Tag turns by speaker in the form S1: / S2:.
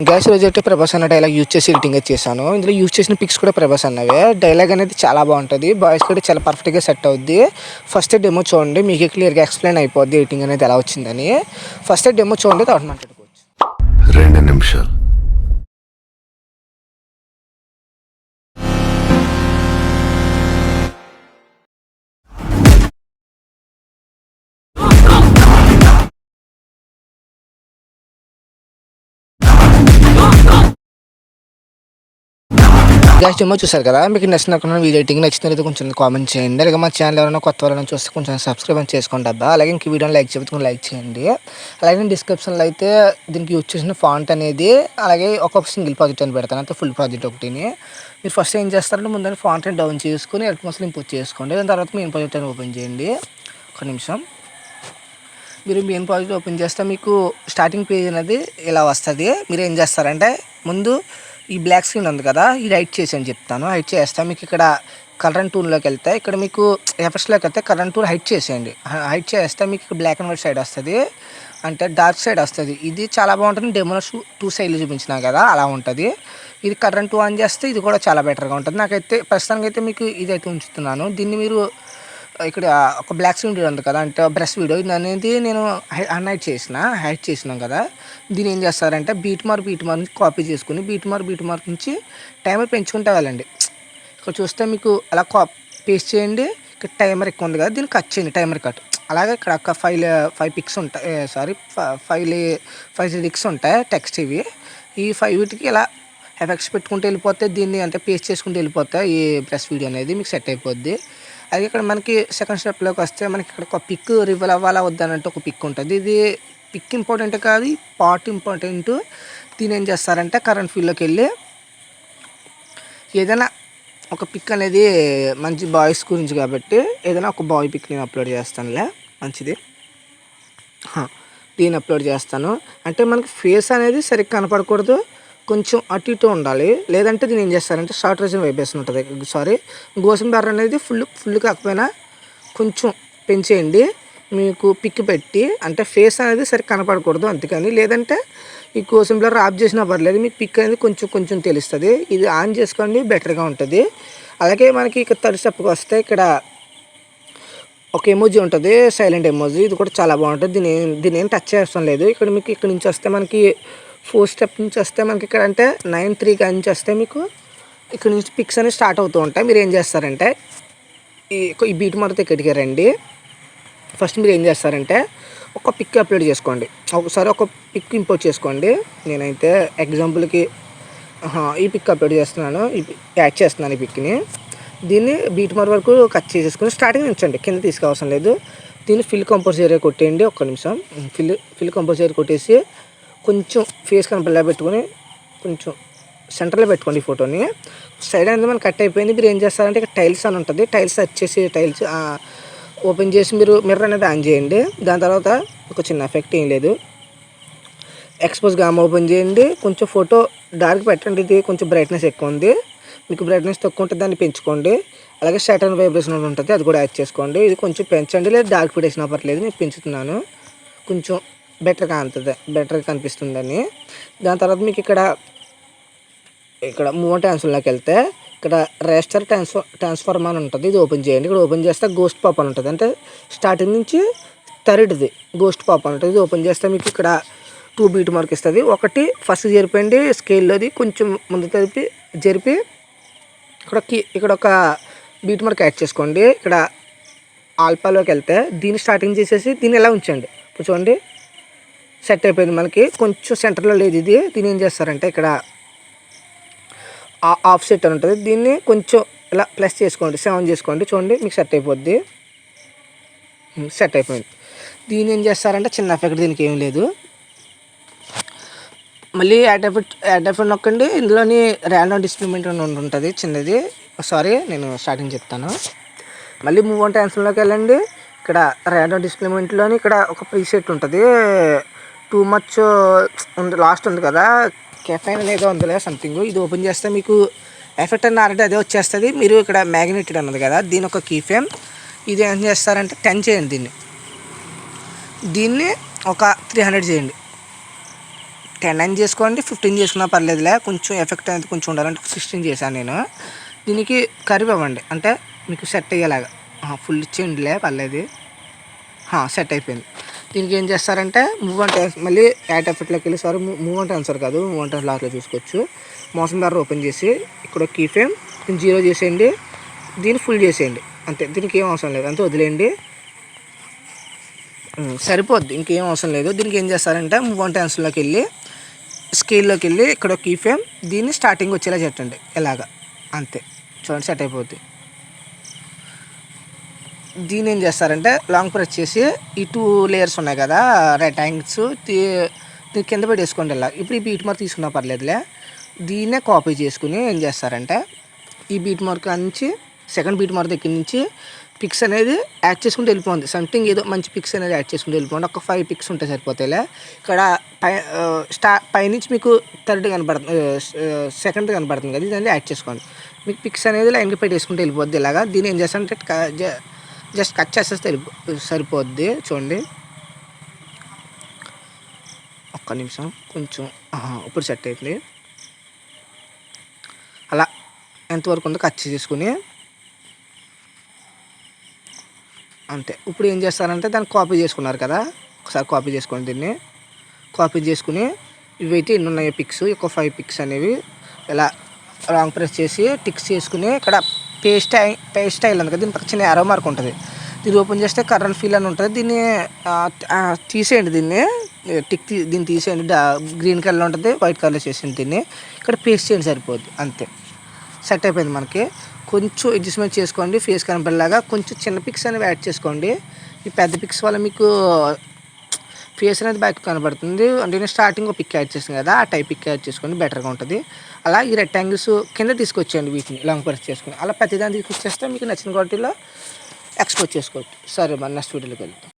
S1: Gas రోజైతే ప్రభాస్ అన్న dialogue use చేసి ఎడిటింగ్ చేశాను. ఇందులో యూజ్ చేసిన పిక్స్ కూడా ప్రభాస్ అన్నవే. డైలాగ్ అనేది చాలా బాగుంటుంది. బాయ్స్ కూడా చాలా పర్ఫెక్ట్గా సెట్ అవుద్ది. ఫస్ట్ డెమో చూడండి, మీకు క్లియర్గా ఎక్స్ప్లెయిన్ అయిపోద్ది ఎడిటింగ్ అనేది ఎలా వచ్చిందని. ఫస్ట్ డెమో చూడండి, తర్వాత మాట్లాడుకోవచ్చు.
S2: 2 నిమిషాలు.
S1: గ్యాస్ డెమో చూసారు కదా, మీకు నచ్చినకుండా వీడియో ఎడిటింగ్ నచ్చినట్లయితే కొంచెం కామెంట్ చేయండి. అలాగే మా ఛానల్ ఎవరైనా కొత్త వాళ్ళని చూస్తే కొంచెం సబ్స్క్రైబ్ చేసుకోండి అబ్బా. అలాగే ఇంక వీడియోని లైక్ చెబుతూ లైక్ చేయండి. అలాగే డిస్క్రిప్షన్లో అయితే దీనికి యూజ్ చేసిన ఫాంట్ అనేది, అలాగే ఒక్కొక్క సింగిల్ ప్రాజెక్ట్ అని పెడతాను, అంటే ఫుల్ ప్రాజెక్ట్ ఒకటిని. మీరు ఫస్ట్ ఏం చేస్తారంటే ముందు ఫాంట్ని డౌన్ చేసుకుని ఎలక్ట్రానిక్స్లో ఇంపోర్ట్ చేసుకోండి. దాని తర్వాత మెయిన్ ప్రాజెక్ట్ అని ఓపెన్ చేయండి. ఒక నిమిషం. మీరు మెయిన్ ప్రాజెక్ట్ ఓపెన్ చేస్తే మీకు స్టార్టింగ్ పేజ్ అనేది ఇలా వస్తుంది. మీరు ఏం చేస్తారంటే ముందు ఈ బ్లాక్ స్క్రీన్ ఉంది కదా, ఇది హైడ్ చేసి అని చెప్తాను. హైడ్ చేస్తే మీకు ఇక్కడ కలర్ టూల్లోకి వెళ్తే, ఇక్కడ మీకు ఎఫెక్ట్స్లోకి వెళ్తే కలర్ టూల్ హైడ్ చేసేయండి. హైడ్ చేస్తే మీకు ఇక్కడ బ్లాక్ అండ్ వైట్ సైడ్ వస్తుంది, అంటే డార్క్ సైడ్ వస్తుంది. ఇది చాలా బాగుంటుంది. డెమోలో 2 సైడ్లు చూపించినా కదా అలా ఉంటుంది. ఇది కరెంట్ ఆన్ చేస్తే ఇది కూడా చాలా బెటర్గా ఉంటుంది. నాకైతే ప్రస్తుతానికి అయితే మీకు ఇదైతే ఉంచుతున్నాను. దీన్ని మీరు ఇక్కడ ఒక బ్లాక్ స్క్రీన్ వీడియో ఉంది కదా, అంటే బ్రష్ వీడియో, ఇది అనేది నేను హైడ్ చేసినాం కదా. దీన్ని ఏం చేస్తారంటే బీట్ మార్క్ నుంచి కాపీ చేసుకుని బీట్ మార్క్ నుంచి టైమర్ పెంచుకుంటే వెళ్ళండి. ఇక్కడ చూస్తే మీకు అలా పేస్ట్ చేయండి. ఇక్కడ టైమర్ ఎక్కువ ఉంది కదా, దీన్ని కట్ చేయండి, టైమర్ కట్. అలాగే ఇక్కడ ఒక 5 పిక్స్ ఉంటాయి, సారీ 5 లిక్స్ ఉంటాయి టెక్స్ట్. ఈ 5 వీటికి ఇలా ఎఫెక్ట్స్ పెట్టుకుంటూ వెళ్ళిపోతే, దీన్ని అంటే పేస్ట్ చేసుకుంటూ వెళ్ళిపోతే ఈ బ్రష్ వీడియో అనేది మీకు సెట్ అయిపోద్ది. అలాగే ఇక్కడ మనకి సెకండ్ స్టెప్లోకి వస్తే, మనకి ఇక్కడ ఒక పిక్ రివీల్ అవ్వాలా వద్దనంటే ఒక పిక్ ఉంటుంది. ఇది పిక్ ఇంపార్టెంట్ కాదు, పార్ట్ ఇంపార్టెంట్. దీని ఏం చేస్తారంటే కరెంట్ ఫీల్డ్లోకి వెళ్ళి ఏదైనా ఒక పిక్ అనేది, మంచి బాయ్స్ గురించి కాబట్టి ఏదైనా ఒక బాయ్ పిక్ నేను అప్లోడ్ చేస్తానులే, మంచిది. దీన్ని అప్లోడ్ చేస్తాను. అంటే మనకి ఫేస్ అనేది సరిగ్గా కనపడకూడదు, కొంచెం అటు ఇటు ఉండాలి. లేదంటే దీన్ని ఏం చేస్తారంటే షార్ట్ రేషన్ వైబ్రేషన్ ఉంటుంది, సారీ గోసం బర్ర అనేది ఫుల్ కాకపోయినా కొంచెం పెంచేయండి. మీకు పిక్ పెట్టి, అంటే ఫేస్ అనేది సరిగ్గా కనపడకూడదు అందుకని. లేదంటే ఈ గోసం బ్లర్ ఆఫ్ చేసినా పర్లేదు, మీకు పిక్ అనేది కొంచెం తెలుస్తుంది. ఇది ఆన్ చేసుకోండి, బెటర్గా ఉంటుంది. అలాగే మనకి ఇక్కడ థర్డ్ స్టెప్కి వస్తే, ఇక్కడ ఒక ఎమోజీ ఉంటుంది, సైలెంట్ ఎమోజీ. ఇది కూడా చాలా బాగుంటుంది. దీన్ని ఏం టచ్ చేస్తాం లేదు. ఇక్కడ మీకు ఇక్కడ నుంచి వస్తే మనకి 4 స్టెప్ నుంచి వస్తే మనకి ఇక్కడ అంటే 9-3 నుంచి వస్తే మీకు ఇక్కడ నుంచి పిక్స్ అనేవి స్టార్ట్ అవుతూ ఉంటాయి. మీరు ఏం చేస్తారంటే ఈ బీట్ మార్క్ ఇక్కడికి రండి. ఫస్ట్ మీరు ఏం చేస్తారంటే ఒక పిక్ అప్లోడ్ చేసుకోండి. ఒకసారి ఒక పిక్ ఇంపోర్ట్ చేసుకోండి. నేనైతే ఎగ్జాంపుల్కి ఈ పిక్ అప్లోడ్ చేస్తున్నాను, యాడ్ చేస్తున్నాను ఈ పిక్ని. దీన్ని బీట్ మార్క్ వరకు కట్ చేసేసుకొని స్టార్టింగ్ ఉంచండి, కింద తీసుకోవాల్సిన లేదు. దీన్ని ఫిల్ కంపోజ్ ఏరియా కొట్టేయండి. ఒక్క నిమిషం. ఫిల్ కంపోజ్ ఏరియా కొట్టేసి కొంచెం ఫేస్ కనపడేలా పెట్టుకొని కొంచెం సెంటర్లో పెట్టుకోండి ఈ ఫోటోని. సైడ్ అనేది మనకి కట్ అయిపోయింది. మీరు ఏం చేస్తారంటే ఇక్కడ టైల్స్ అని ఉంటుంది, టైల్స్ వచ్చేసి టైల్స్ ఓపెన్ చేసి మీరు మిర్రర్ అనేది ఆన్ చేయండి. దాని తర్వాత ఒక చిన్న ఎఫెక్ట్ ఏం లేదు, ఎక్స్పోజ్ గామ్ ఓపెన్ చేయండి. కొంచెం ఫోటో డార్క్ పెట్టండి, ఇది కొంచెం బ్రైట్నెస్ ఎక్కువ ఉంది. మీకు బ్రైట్నెస్ తక్కువ ఉంటుంది, దాన్ని పెంచుకోండి. అలాగే షార్ట్ అండ్ వైబ్రేషన్ ఉంటుంది, అది కూడా యాడ్ చేసుకోండి. ఇది కొంచెం పెంచండి, లేదా డార్క్ పెట్టేసినా పర్లేదు, నేను పెంచుతున్నాను. కొంచెం బెటర్గా కనిపిస్తుందని. దాని తర్వాత మీకు ఇక్కడ మూవ్ ట్రాన్స్ఫర్లోకి వెళ్తే, ఇక్కడ రేస్టర్ ట్రాన్స్ఫార్మ్ అని ఉంటుంది, ఇది ఓపెన్ చేయండి. ఇక్కడ ఓపెన్ చేస్తే గోస్ట్ పాప్ అని ఉంటుంది, అంటే స్టార్టింగ్ నుంచి థర్డ్ది గోస్ట్ పాప్ అని ఉంటుంది. ఇది ఓపెన్ చేస్తే మీకు ఇక్కడ 2 బీట్ మార్క్ ఇస్తుంది. ఒకటి ఫస్ట్ జరిపండి, స్కేల్లోది కొంచెం ముందు జరిపి ఇక్కడ ఒక బీట్ మార్క్ యాడ్ చేసుకోండి. ఇక్కడ ఆల్పాలోకి వెళ్తే దీన్ని స్టార్టింగ్ చేసేసి దీన్ని ఎలా ఉంచండి. ఇప్పుడు చూడండి సెట్ అయిపోయింది. మనకి కొంచెం సెంటర్లో లేదు ఇది. దీన్ని ఏం చేస్తారంటే ఇక్కడ ఆఫ్ సెట్ అని ఉంటుంది, దీన్ని కొంచెం ఇలా ప్లస్ చేసుకోండి, 7 చేసుకోండి. చూడండి మీకు సెట్ అయిపోద్ది. సెట్ అయిపోయింది. దీన్ని ఏం చేస్తారంటే చిన్న ఎఫెక్ట్, దీనికి ఏం లేదు. మళ్ళీ యాడ్ ఎఫెక్ట్ నొక్కండి. ఇందులోని ర్యాండమ్ డిస్ప్లేమెంట్ అని ఉంటుంది చిన్నది, సారీ నేను స్టార్టింగ్ చెప్తాను. మళ్ళీ మూవ్ ఆన్ ట్రాన్స్ఫర్లోకి వెళ్ళండి. ఇక్కడ ర్యాండమ్ డిస్ప్లేమెంట్లోని ఇక్కడ ఒక ప్రీసెట్ ఉంటుంది, టూ మచ్ ఉంది, లాస్ట్ ఉంది కదా, కెఫైన్ అనేది ఉందిలే సంథింగ్. ఇది ఓపెన్ చేస్తే మీకు ఎఫెక్ట్ అని ఆల్రెడీ అదే వచ్చేస్తుంది. మీరు ఇక్కడ మ్యాగ్నెటెడ్ అన్నది కదా, దీని ఒక కీ ఫ్రేమ్. ఇది ఏం చేస్తారంటే 10 చేయండి, దీన్ని ఒక 300 చేయండి. 10 అని చేసుకోండి, 15 చేసుకున్నా పర్లేదులే. కొంచెం ఎఫెక్ట్ అనేది కొంచెం ఉండాలంటే 16 చేశాను నేను. దీనికి కర్వ్ ఇవ్వండి, అంటే మీకు సెట్ అయ్యేలాగా. ఫుల్ ఇచ్చేయండిలే పర్లేదు. సెట్ అయిపోయింది. దీనికి ఏం చేస్తారంటే మూవ్ అంటే మళ్ళీ యాడ్ ఎఫెక్ట్లోకి వెళ్ళి మూవ్ అంటే ఆన్సర్ కాదు, మూవ్ అంటే లాస్ట్లో చూసుకోవచ్చు. మోషన్ బార్ ఓపెన్ చేసి ఇక్కడ కీ ఫ్రేమ్ దీన్ని 0 చేసేయండి, దీన్ని ఫుల్ చేసేయండి. అంతే, దీనికి ఏం అవసరం లేదు, అంతే వదిలేయండి. సరిపోద్ది, ఇంకేం అవసరం లేదు. దీనికి ఏం చేస్తారంటే మూవ్ అంటే ఆన్సర్లోకి వెళ్ళి స్కేల్లోకి వెళ్ళి ఇక్కడ కీ ఫ్రేమ్ దీన్ని స్టార్టింగ్ వచ్చేలా పెట్టండి ఇలాగా. అంతే, చూడండి సెట్ అయిపోద్ది. దీన్ని ఏం చేస్తారంటే లాంగ్ ప్రెస్ చేసి ఈ 2 లేయర్స్ ఉన్నాయి కదా రెక్టాంగిల్స్, దీని కింద పెట్టేసుకోండి ఇలా. ఇప్పుడు ఈ బీట్ మార్క్ తీసుకున్నా పర్లేదులే. దీన్నే కాపీ చేసుకుని ఏం చేస్తారంటే ఈ బీట్ మార్క్ నుంచి సెకండ్ బీట్ మార్క్ దగ్గర నుంచి పిక్స్ అనేది యాడ్ చేసుకుంటూ వెళ్ళిపోతుంది. సంథింగ్ ఏదో మంచి పిక్స్ అనేది యాడ్ చేసుకుంటూ వెళ్ళిపోండి. ఒక 5 పిక్స్ ఉంటే సరిపోతాయిలే. ఇక్కడ పైనుంచి మీకు థర్డ్ కనపడుతుంది, సెకండ్ కనపడుతుంది కదా, ఇది యాడ్ చేసుకోండి. మీకు పిక్స్ అనేది లైన్గా పెట్టేసుకుంటూ వెళ్ళిపోద్ది ఇలాగా. దీన్ని ఏం చేస్తారంటే జస్ట్ కట్ చేసేస్తే సరిపోద్ది. చూడండి, ఒక్క నిమిషం, కొంచెం ఇప్పుడు సెట్ అవుతుంది. అలా ఎంతవరకు ఉందో కట్ చేసుకుని అంతే. ఇప్పుడు ఏం చేస్తారంటే దాన్ని కాపీ చేసుకున్నారు కదా, ఒకసారి కాపీ చేసుకోండి. దీన్ని కాపీ చేసుకుని ఇవైతే ఎన్ని ఉన్నాయో పిక్స్, ఒక 5 పిక్స్ అనేవి ఇలా రాంగ్ ప్రెస్ చేసి టిక్స్ చేసుకుని ఇక్కడ పేస్ట్ స్టైల్ ఉంది కదా, దీని పక్కన చిన్న యారో మార్క్ ఉంటుంది. దీన్ని ఓపెన్ చేస్తే కరెంట్ ఫీల్ అని ఉంటుంది. దీన్ని తీసేయండి, దీన్ని తీసేయండి. గ్రీన్ కలర్ ఉంటుంది, వైట్ కలర్ చేసేయండి. దీన్ని ఇక్కడ పేస్ట్ చేయండి, సరిపోద్ది. అంతే, సెట్ అయిపోయింది. మనకి కొంచెం అడ్జస్ట్మెంట్ చేసుకోండి, ఫేస్ కనపడేలాగా కొంచెం చిన్న పిక్స్ అనేవి యాడ్ చేసుకోండి. ఈ పెద్ద పిక్స్ వల్ల మీకు ఫేస్ అనేది బ్యాక్ కనబడుతుంది. అంటే నేను స్టార్టింగ్ ఒక పిక్ యాడ్ చేసాను కదా, ఆ టైప్ పిక్ యాడ్ చేసుకోండి, బెటర్గా ఉంటుంది. అలా ఈ రెక్టాంగిల్స్ కింద తీసుకొచ్చేయండి, వీటిని లాంగ్ ప్రెస్ చేసుకుని అలా ప్రతిదాన్ని తీసుకొచ్చేస్తే మీకు నచ్చిన క్వాలిటీలో ఎక్స్పోర్ట్ చేసుకోవచ్చు. సరే, మన నెక్స్ట్ వీడియోలోకి వెళ్తాం.